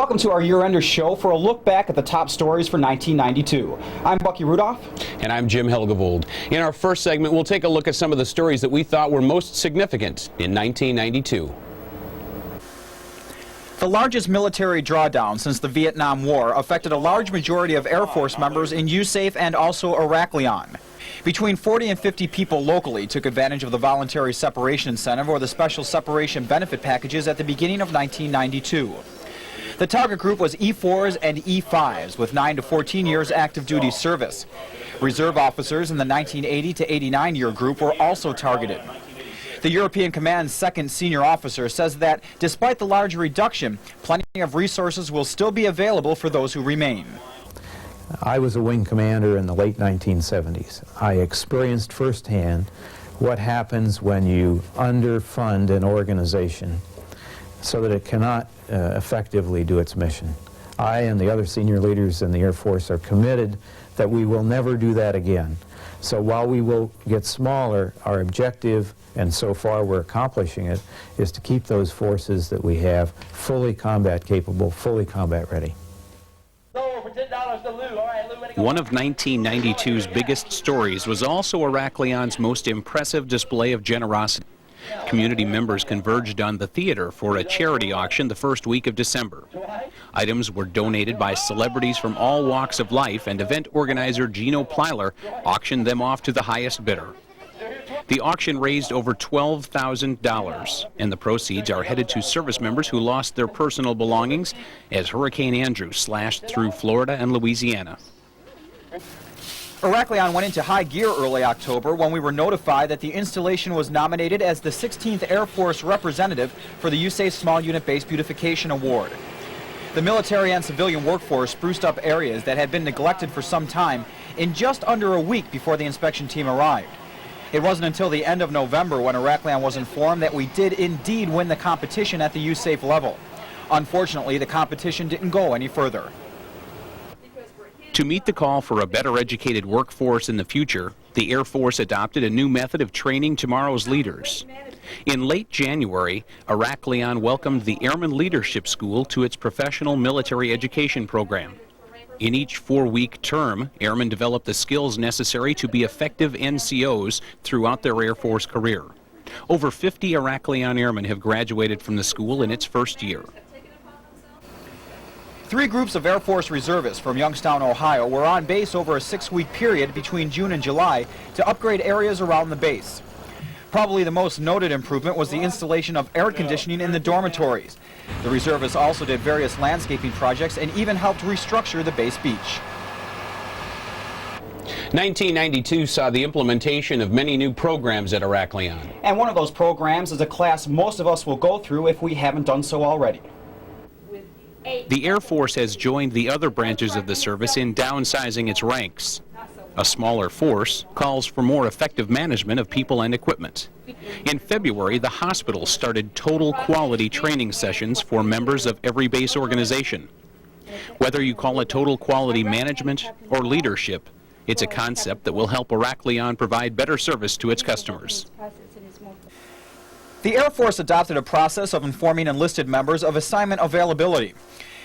Welcome to our year-ender show for a look back at the top stories for 1992. I'm Bucky Rudolph. And I'm Jim Helgevold. In our first segment, we'll take a look at some of the stories that we thought were most significant in 1992. The largest military drawdown since the Vietnam War affected a large majority of Air Force members in USAFE and also Iraklion. Between 40 and 50 people locally took advantage of the voluntary separation incentive or the special separation benefit packages at the beginning of 1992. The target group was E4s and E5s with 9 to 14 years active duty service. Reserve officers in the 1980 to 89 year group were also targeted. The European Command's second senior officer says that despite the large reduction, plenty of resources will still be available for those who remain. I was a wing commander in the late 1970s. I experienced firsthand what happens when you underfund an organization so that it cannot effectively do its mission. I and the other senior leaders in the Air Force are committed that we will never do that again. So while we will get smaller, our objective, and so far we're accomplishing it, is to keep those forces that we have fully combat capable, fully combat ready. One of 1992's biggest stories was also Iraklion's most impressive display of generosity. Community members converged on the theater for a charity auction the first week of December. Items were donated by celebrities from all walks of life, and event organizer Gino Plyler auctioned them off to the highest bidder. The auction raised over $12,000, and the proceeds are headed to service members who lost their personal belongings as Hurricane Andrew slashed through Florida and Louisiana. Iraklion went into high gear early October when we were notified that the installation was nominated as the 16th Air Force representative for the USAFE Small Unit Base Beautification Award. The military and civilian workforce spruced up areas that had been neglected for some time in just under a week before the inspection team arrived. It wasn't until the end of November when Iraklion was informed that we did indeed win the competition at the USAFE level. Unfortunately, the competition didn't go any further. To meet the call for a better educated workforce in the future, the Air Force adopted a new method of training tomorrow's leaders. In late January, Iraklion welcomed the Airman Leadership School to its professional military education program. In each 4-week term, airmen develop the skills necessary to be effective NCOs throughout their Air Force career. Over 50 Iraklion airmen have graduated from the school in its first year. 3 groups of Air Force reservists from Youngstown, Ohio were on base over a 6-week period between June and July to upgrade areas around the base. Probably the most noted improvement was the installation of air conditioning in the dormitories. The reservists also did various landscaping projects and even helped restructure the base beach. 1992 saw the implementation of many new programs at Iraklion. And one of those programs is a class most of us will go through if we haven't done so already. The Air Force has joined the other branches of the service in downsizing its ranks. A smaller force calls for more effective management of people and equipment. In February, the hospital started total quality training sessions for members of every base organization. Whether you call it total quality management or leadership, it's a concept that will help Iraklion provide better service to its customers. The Air Force adopted a process of informing enlisted members of assignment availability.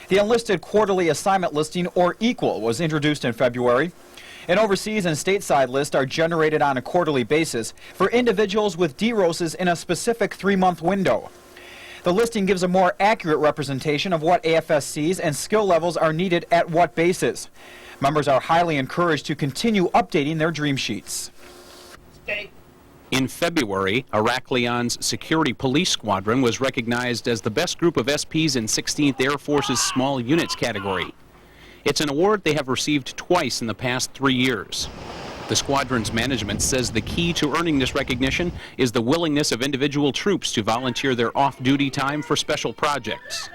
The Enlisted Quarterly Assignment Listing, or EQUAL, was introduced in February. An overseas and stateside list are generated on a quarterly basis for individuals with DROSs in a specific 3-month window. The listing gives a more accurate representation of what AFSCs and skill levels are needed at what bases. Members are highly encouraged to continue updating their dream sheets. In February, Iraklion's Security Police Squadron was recognized as the best group of SPs in 16th Air Force's Small Units category. It's an award they have received twice in the past 3 years. The squadron's management says the key to earning this recognition is the willingness of individual troops to volunteer their off-duty time for special projects.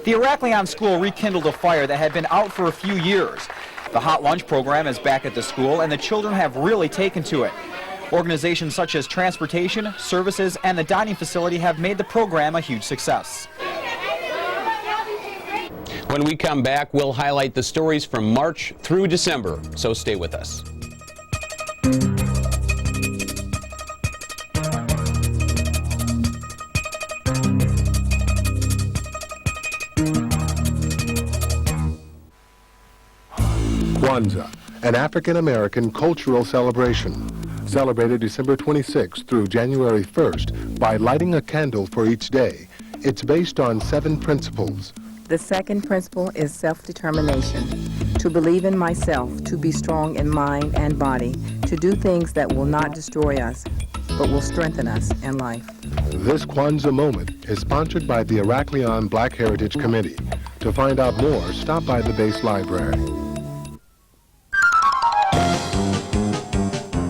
The Iraklion school rekindled a fire that had been out for a few years. The hot lunch program is back at the school, and the children have really taken to it. Organizations such as transportation, services, and the dining facility have made the program a huge success. When we come back, we'll highlight the stories from March through December, so stay with us. Kwanzaa, an African-American cultural celebration, celebrated December 26th through January 1st by lighting a candle for each day. It's based on 7 principles. The second principle is self-determination, to believe in myself, to be strong in mind and body, to do things that will not destroy us, but will strengthen us in life. This Kwanzaa moment is sponsored by the Iraklion Black Heritage Committee. To find out more, stop by the base library.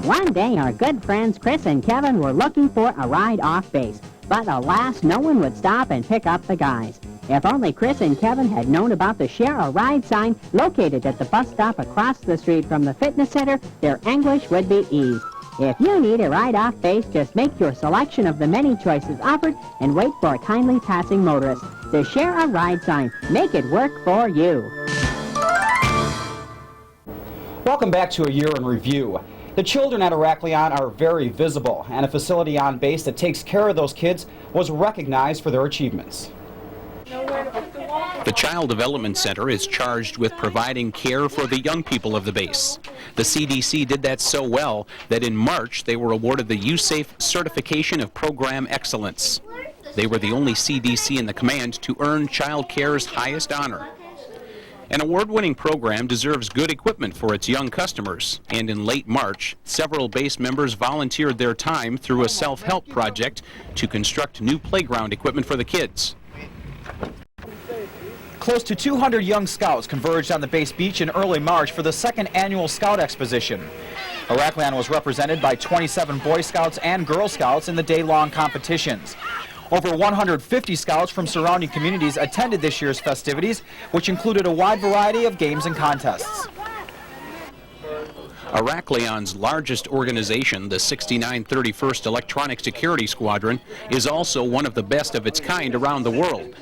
One day, our good friends Chris and Kevin were looking for a ride off base. But alas, no one would stop and pick up the guys. If only Chris and Kevin had known about the Share a Ride sign located at the bus stop across the street from the fitness center, their anguish would be eased. If you need a ride off base, just make your selection of the many choices offered and wait for a kindly passing motorist. The Share a Ride sign. Make it work for you. Welcome back to A Year in Review. The children at Iraklion are very visible, and a facility on base that takes care of those kids was recognized for their achievements. The Child Development Center is charged with providing care for the young people of the base. The CDC did that so well that in March they were awarded the USAFE Certification of Program Excellence. They were the only CDC in the command to earn child care's highest honor. An award-winning program deserves good equipment for its young customers, and in late March, several base members volunteered their time through a self-help project to construct new playground equipment for the kids. Close to 200 young scouts converged on the base beach in early March for the second annual Scout Exposition. Iraklion was represented by 27 Boy Scouts and Girl Scouts in the day-long competitions. Over 150 scouts from surrounding communities attended this year's festivities, which included a wide variety of games and contests. Iraklion's largest organization, the 6931st Electronic Security Squadron, is also one of the best of its kind around the world.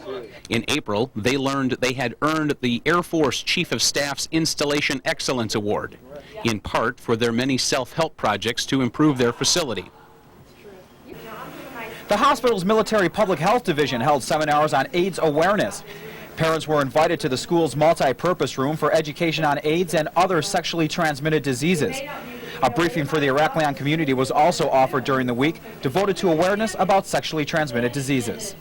In April, they learned they had earned the Air Force Chief of Staff's Installation Excellence Award, in part for their many self-help projects to improve their facility. The hospital's Military Public Health Division held seminars on AIDS awareness. Parents were invited to the school's multi-purpose room for education on AIDS and other sexually transmitted diseases. A briefing for the Iraklion community was also offered during the week, devoted to awareness about sexually transmitted diseases.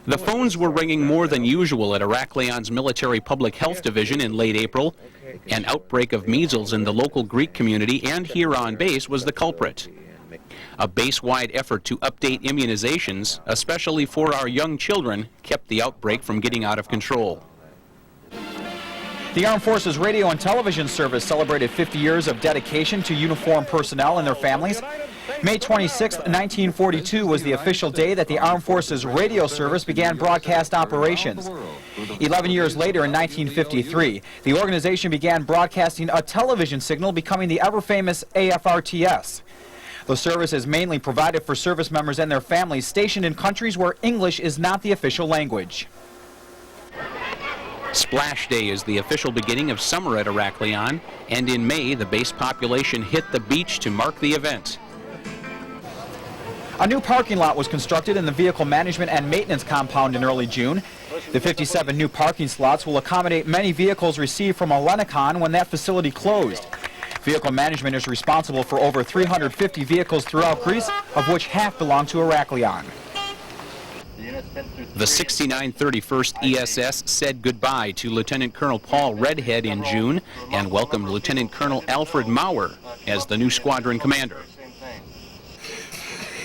The phones were ringing more than usual at Iraklion's Military Public Health Division in late April. An outbreak of measles in the local Greek community and here on base was the culprit. A base-wide effort to update immunizations, especially for our young children, kept the outbreak from getting out of control. The Armed Forces Radio and Television Service celebrated 50 years of dedication to uniformed personnel and their families. May 26, 1942 was the official day that the Armed Forces Radio Service began broadcast operations. 11 years later, in 1953, the organization began broadcasting a television signal, becoming the ever-famous AFRTS. The service is mainly provided for service members and their families stationed in countries where English is not the official language. Splash Day is the official beginning of summer at Iraklion, and in May, the base population hit the beach to mark the event. A new parking lot was constructed in the Vehicle Management and Maintenance compound in early June. The 57 new parking slots will accommodate many vehicles received from Alenicon when that facility closed. Vehicle Management is responsible for over 350 vehicles throughout Greece, of which half belong to Iraklion. The 6931st ESS said goodbye to Lieutenant Colonel Paul Redhead in June and welcomed Lieutenant Colonel Alfred Maurer as the new squadron commander.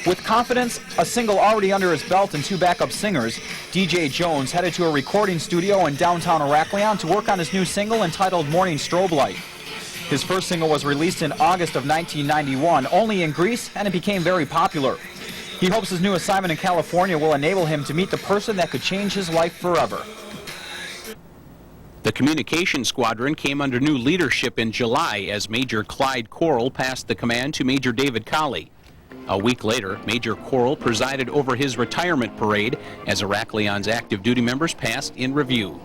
With confidence, a single already under his belt, and 2 backup singers, DJ Jones headed to a recording studio in downtown Iraklion to work on his new single entitled Morning Strobe Light. His first single was released in August of 1991, only in Greece, and it became very popular. He hopes his new assignment in California will enable him to meet the person that could change his life forever. The communication squadron came under new leadership in July as Major Clyde Corll passed the command to Major David Colley. A week later, Major Corll presided over his retirement parade as Iraklion's active duty members passed in review.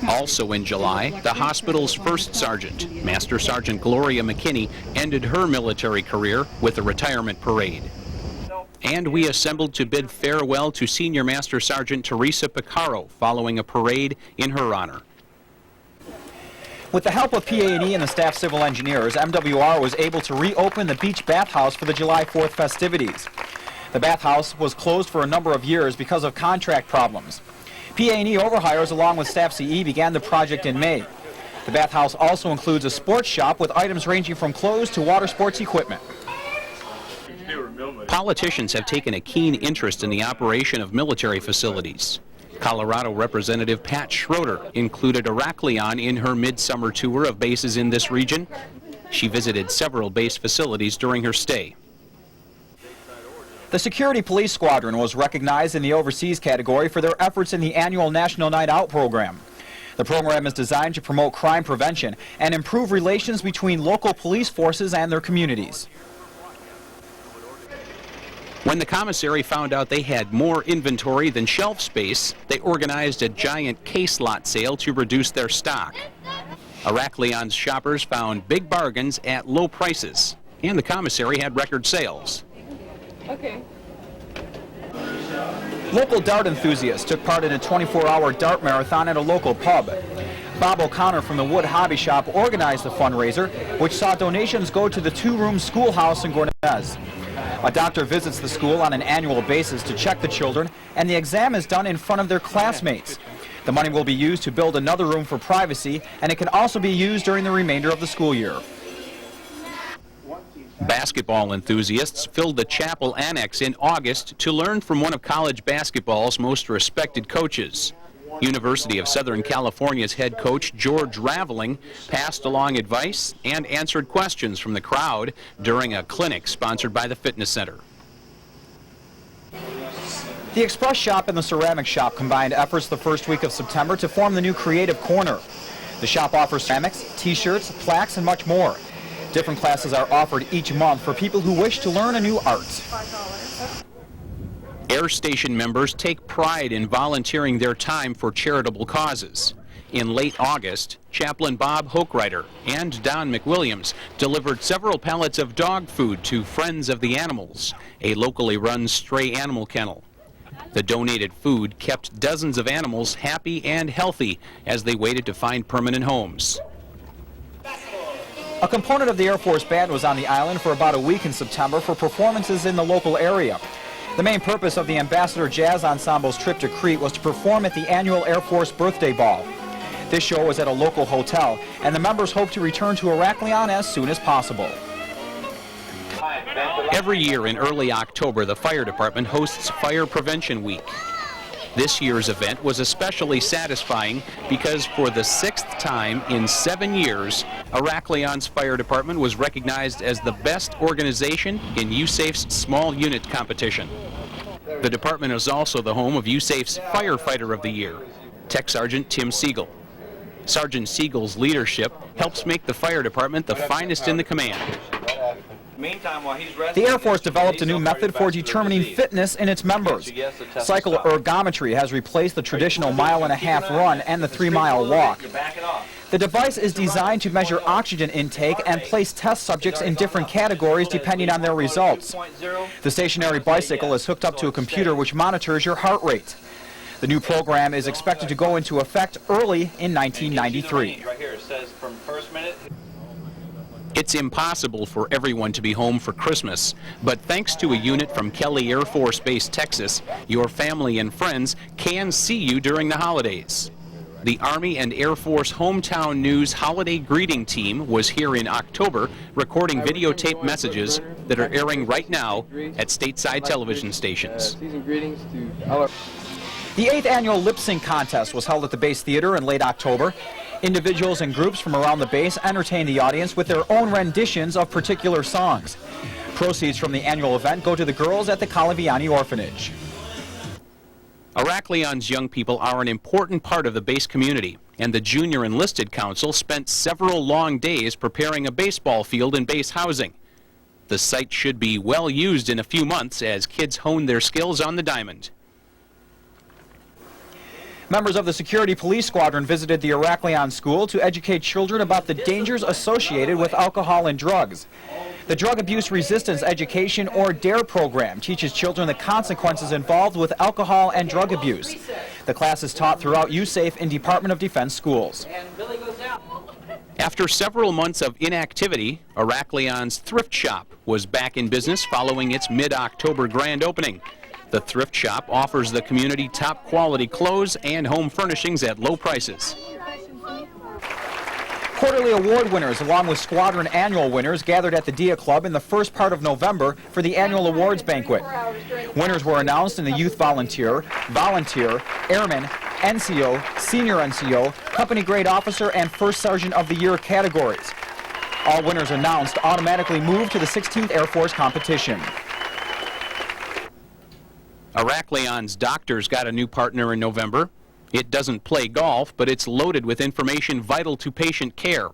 Also in July, the hospital's first sergeant, Master Sergeant Gloria McKinney, ended her military career with a retirement parade. And we assembled to bid farewell to Senior Master Sergeant Teresa Picaro following a parade in her honor. With the help of PA&E and the staff civil engineers, MWR was able to reopen the beach bathhouse for the July 4th festivities. The bathhouse was closed for a number of years because of contract problems. PA&E overhires along with Staff CE began the project in May. The bathhouse also includes a sports shop with items ranging from clothes to water sports equipment. Politicians have taken a keen interest in the operation of military facilities. Colorado Representative Pat Schroeder included Iraklion in her midsummer tour of bases in this region. She visited several base facilities during her stay. The Security Police Squadron was recognized in the overseas category for their efforts in the annual National Night Out program. The program is designed to promote crime prevention and improve relations between local police forces and their communities. When the commissary found out they had more inventory than shelf space, they organized a giant case lot sale to reduce their stock. Iraklion's shoppers found big bargains at low prices, and the commissary had record sales. Okay. Local dart enthusiasts took part in a 24-hour dart marathon at a local pub. Bob O'Connor from the Wood Hobby Shop organized the fundraiser, which saw donations go to the two-room schoolhouse in Gornez. A doctor visits the school on an annual basis to check the children, and the exam is done in front of their classmates. The money will be used to build another room for privacy, and it can also be used during the remainder of the school year. Basketball enthusiasts filled the chapel annex in August to learn from one of college basketball's most respected coaches. University of Southern California's head coach George Raveling passed along advice and answered questions from the crowd during a clinic sponsored by the fitness center. The Express Shop and the Ceramic Shop combined efforts the first week of September to form the new Creative Corner. The shop offers ceramics, t-shirts, plaques, and much more. Different classes are offered each month for people who wish to learn a new art. Air Station members take pride in volunteering their time for charitable causes. In late August, Chaplain Bob Hochreiter and Don McWilliams delivered several pallets of dog food to Friends of the Animals, a locally run stray animal kennel. The donated food kept dozens of animals happy and healthy as they waited to find permanent homes. A component of the Air Force Band was on the island for about a week in September for performances in the local area. The main purpose of the Ambassador Jazz Ensemble's trip to Crete was to perform at the annual Air Force Birthday Ball. This show was at a local hotel, and the members hope to return to Iraklion as soon as possible. Every year in early October, the fire department hosts Fire Prevention Week. This year's event was especially satisfying because for the 6th time in 7 years, Iraklion's fire department was recognized as the best organization in USAFE's small unit competition. The department is also the home of USAFE's Firefighter of the Year, Tech Sergeant Tim Siegel. Sergeant Siegel's leadership helps make the fire department the finest in the command. The Air Force developed a new method for determining fitness in its members. Cycle ergometry has replaced the traditional mile-and-a-half run and the 3-mile walk. The device is designed to measure oxygen intake and place test subjects in different categories depending on their results. The stationary bicycle is hooked up to a computer which monitors your heart rate. The new program is expected to go into effect early in 1993. It's impossible for everyone to be home for Christmas, but thanks to a unit from Kelly Air Force Base, Texas, your family and friends can see you during the holidays. The Army and Air Force Hometown News Holiday Greeting Team was here in October recording videotape messages that are airing right now at stateside television stations. The 8th annual lip sync contest was held at the Base Theater in late October. Individuals and groups from around the base entertained the audience with their own renditions of particular songs. Proceeds from the annual event go to the girls at the Calaviani Orphanage. Iraklion's young people are an important part of the base community, and the Junior Enlisted Council spent several long days preparing a baseball field and base housing. The site should be well used in a few months as kids hone their skills on the diamond. Members of the Security Police Squadron visited the Iraklion School to educate children about the dangers associated with alcohol and drugs. The Drug Abuse Resistance Education, or DARE program, teaches children the consequences involved with alcohol and drug abuse. The class is taught throughout USAFE and Department of Defense schools. After several months of inactivity, Iraklion's thrift shop was back in business following its mid-October grand opening. The thrift shop offers the community top quality clothes and home furnishings at low prices. Quarterly award winners, along with squadron annual winners, gathered at the Dia Club in the first part of November for the annual awards banquet. Winners were announced in the Youth Volunteer, Airman, NCO, Senior NCO, Company Grade Officer, and First Sergeant of the Year categories. All winners announced automatically moved to the 16th Air Force competition. Iraklion's Doctors got a new partner in November. It doesn't play golf, but it's loaded with information vital to patient care.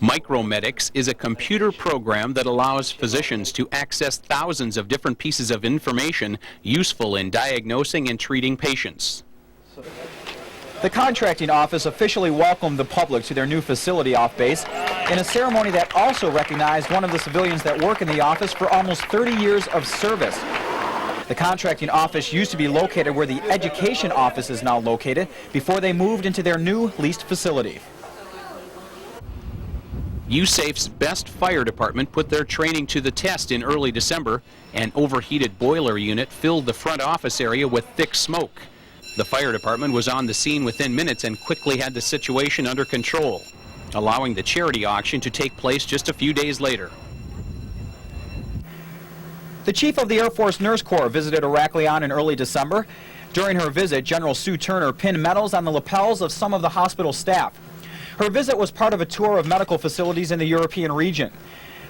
Micromedics is a computer program that allows physicians to access thousands of different pieces of information useful in diagnosing and treating patients. The contracting office officially welcomed the public to their new facility off base in a ceremony that also recognized one of the civilians that work in the office for almost 30 years of service. The contracting office used to be located where the education office is now located before they moved into their new leased facility. USAFE's best fire department put their training to the test in early December. An overheated boiler unit filled the front office area with thick smoke. The fire department was on the scene within minutes and quickly had the situation under control, allowing the charity auction to take place just a few days later. The Chief of the Air Force Nurse Corps visited Iraklion in early December. During her visit, General Sue Turner pinned medals on the lapels of some of the hospital staff. Her visit was part of a tour of medical facilities in the European region.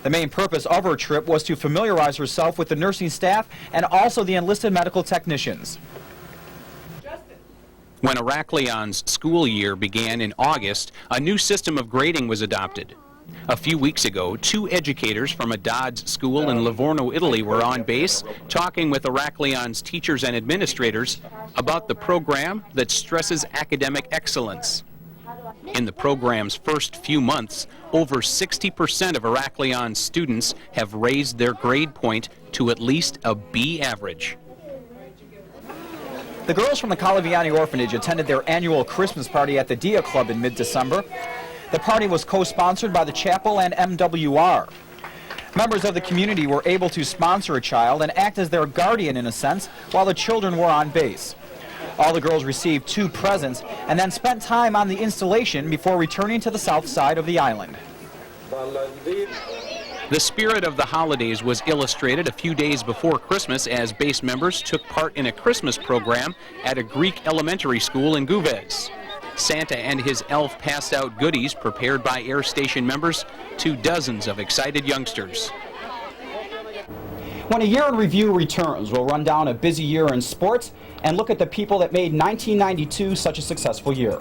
The main purpose of her trip was to familiarize herself with the nursing staff and also the enlisted medical technicians. When Iraklion's school year began in August, a new system of grading was adopted. A few weeks ago, 2 educators from a Dodds school in Livorno, Italy were on base talking with Iraklion's teachers and administrators about the program that stresses academic excellence. In the program's first few months, over 60% of Iraklion's students have raised their grade point to at least a B average. The girls from the Calaviani Orphanage attended their annual Christmas party at the Dia Club in mid-December. The party was co-sponsored by the chapel and MWR. Members of the community were able to sponsor a child and act as their guardian in a sense while the children were on base. All the girls received 2 presents and then spent time on the installation before returning to the south side of the island. The spirit of the holidays was illustrated a few days before Christmas as base members took part in a Christmas program at a Greek elementary school in Guvez. Santa and his elf passed out goodies prepared by air station members to dozens of excited youngsters. When a year in review returns, we'll run down a busy year in sports and look at the people that made 1992 such a successful year.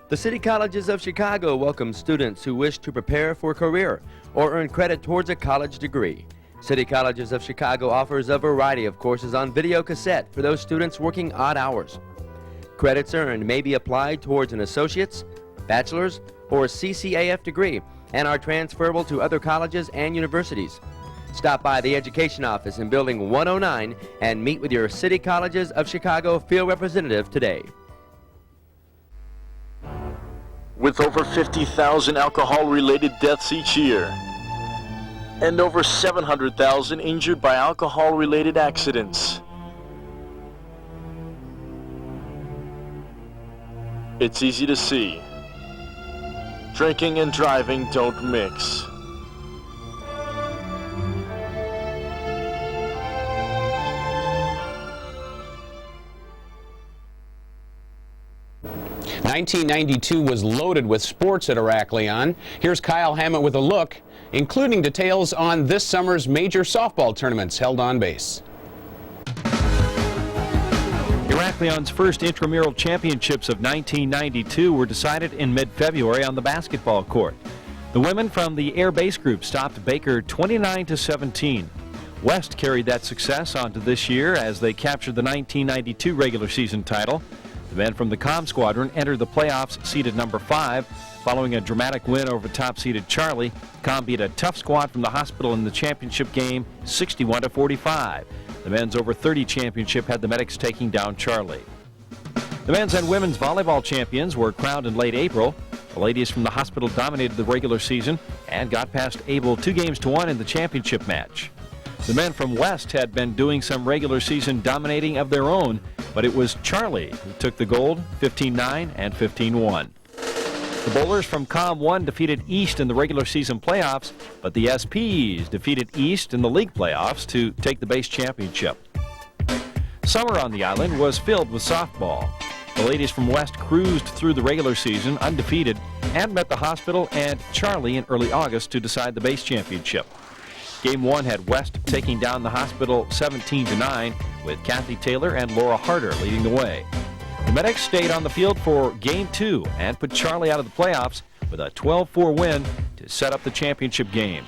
The City Colleges of Chicago welcome students who wish to prepare for a career or earn credit towards a college degree. City Colleges of Chicago offers a variety of courses on video cassette for those students working odd hours. Credits earned may be applied towards an associate's, bachelor's, or CCAF degree and are transferable to other colleges and universities. Stop by the Education Office in Building 109 and meet with your City Colleges of Chicago field representative today. With over 50,000 alcohol-related deaths each year and over 700,000 injured by alcohol-related accidents, it's easy to see. Drinking and driving don't mix. '92 was loaded with sports at Iraklion. Here's Kyle Hammett with a look, including details on this summer's major softball tournaments held on base. Iraklion's first intramural championships of 1992 were decided in mid-February on the basketball court. The women from the Air Base Group stopped Baker 29-17. West carried that success onto this year as they captured the 1992 regular season title. The men from the Com Squadron entered the playoffs seeded number 5. Following a dramatic win over top-seeded Charlie, Com beat a tough squad from the hospital in the championship game 61-45. The men's over 30 championship had the Medics taking down Charlie. The men's and women's volleyball champions were crowned in late April. The ladies from the hospital dominated the regular season and got past Able 2-1 in the championship match. The men from West had been doing some regular season dominating of their own, but it was Charlie who took the gold, 15-9 and 15-1. The bowlers from Com 1 defeated East in the regular season playoffs, but the SPs defeated East in the league playoffs to take the base championship. Summer on the island was filled with softball. The ladies from West cruised through the regular season undefeated and met the hospital and Charlie in early August to decide the base championship. Game 1 had West taking down the hospital 17-9 with Kathy Taylor and Laura Harder leading the way. The Medics stayed on the field for Game 2 and put Charlie out of the playoffs with a 12-4 win to set up the championship game.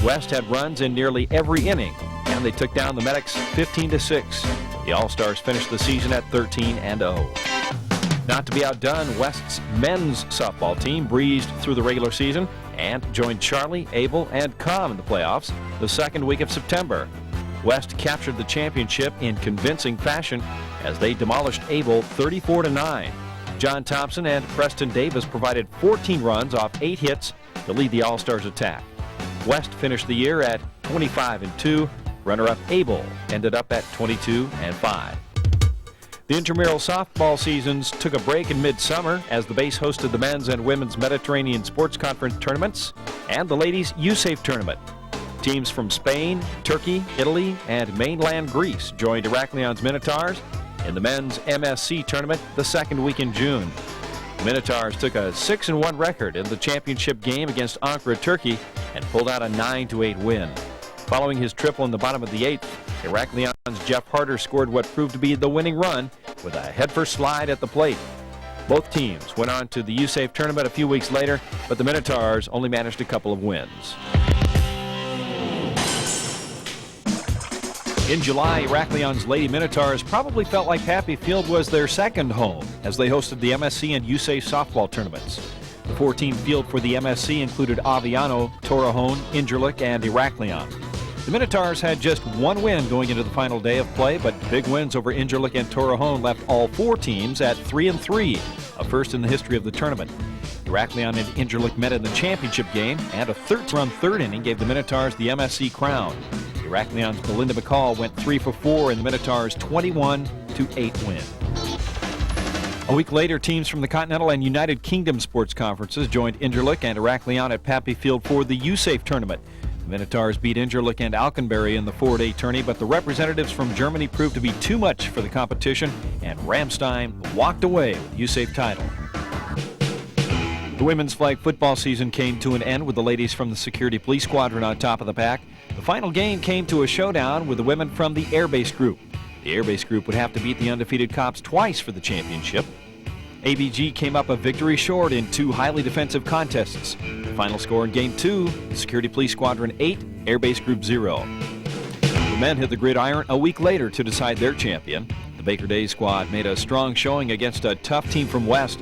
West had runs in nearly every inning, and they took down the Medics 15-6. The All-Stars finished the season at 13-0. Not to be outdone, West's men's softball team breezed through the regular season and joined Charlie, Able, and Com in the playoffs the second week of September. West captured the championship in convincing fashion as they demolished Able 34-9. John Thompson and Preston Davis provided 14 runs off 8 hits to lead the All-Stars attack. West finished the year at 25-2. Runner-up Able ended up at 22-5. The intramural softball seasons took a break in midsummer as the base hosted the men's and women's Mediterranean Sports Conference tournaments and the ladies' USAFE tournament. Teams from Spain, Turkey, Italy, and mainland Greece joined Iraklion's Minotaurs in the men's MSC tournament the second week in June. The Minotaurs took a 6-1 record in the championship game against Ankara, Turkey, and pulled out a 9-8 win. Following his triple in the bottom of the 8th, Iraklion's Jeff Harder scored what proved to be the winning run with a headfirst slide at the plate. Both teams went on to the USAFE tournament a few weeks later, but the Minotaurs only managed a couple of wins. In July, Iraklion's Lady Minotaurs probably felt like Pappy Field was their second home as they hosted the MSC and USAFE softball tournaments. The 4-team field for the MSC included Aviano, Torrejon, Incirlik, and Iraklion. The Minotaurs had just one win going into the final day of play, but big wins over Incirlik and Torrejon left all 4 teams at 3-3, a first in the history of the tournament. Iraklion and Incirlik met in the championship game, and a 13-run third inning gave the Minotaurs the MSC crown. Iraklion's Belinda McCall went 3 for 4 in the Minotaurs' 21-8 win. A week later, teams from the Continental and United Kingdom sports conferences joined Incirlik and Iraklion at Pappy Field for the USAFE tournament. The Minotaurs beat Incirlik and Alkenbury in the 4-day tourney, but the representatives from Germany proved to be too much for the competition, and Ramstein walked away with the USAFE title. The women's flag football season came to an end with the ladies from the Security Police Squadron on top of the pack. The final game came to a showdown with the women from the Air Base Group. The Air Base Group would have to beat the undefeated Cops twice for the championship. ABG came up a victory short in 2 highly defensive contests. The final score in Game 2, the Security Police Squadron 8, Air Base Group 0. The men hit the gridiron a week later to decide their champion. The Baker Days squad made a strong showing against a tough team from West.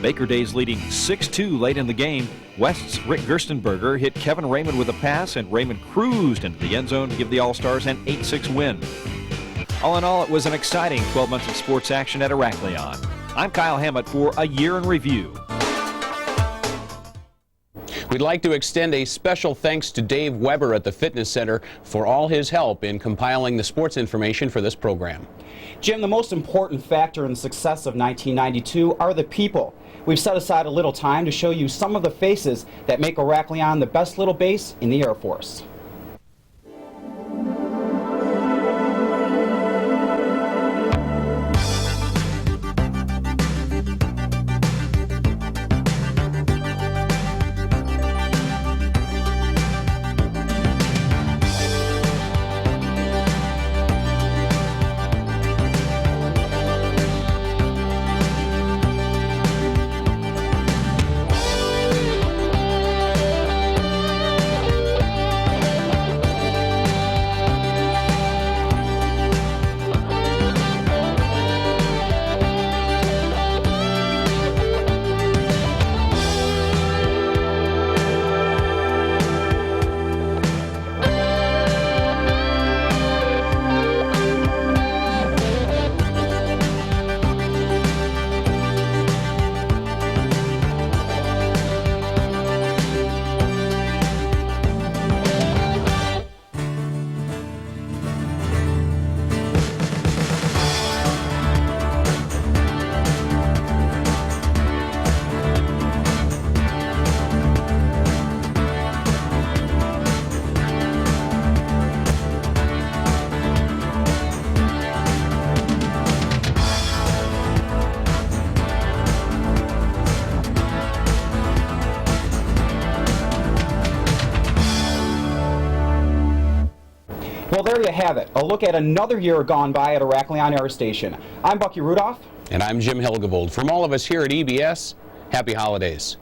Baker Days leading 6-2 late in the game. West's Rick Gerstenberger hit Kevin Raymond with a pass, and Raymond cruised into the end zone to give the All-Stars an 8-6 win. All in all, it was an exciting 12 months of sports action at Iraklion. I'm Kyle Hammett for A Year in Review. We'd like to extend a special thanks to Dave Weber at the Fitness Center for all his help in compiling the sports information for this program. Jim, the most important factor in the success of 1992 are the people. We've set aside a little time to show you some of the faces that make Iraklion the best little base in the Air Force. have it, a look at another year gone by at Iraklion Air Station. I'm Bucky Rudolph. And I'm Jim Helgevold. From all of us here at EBS, happy holidays.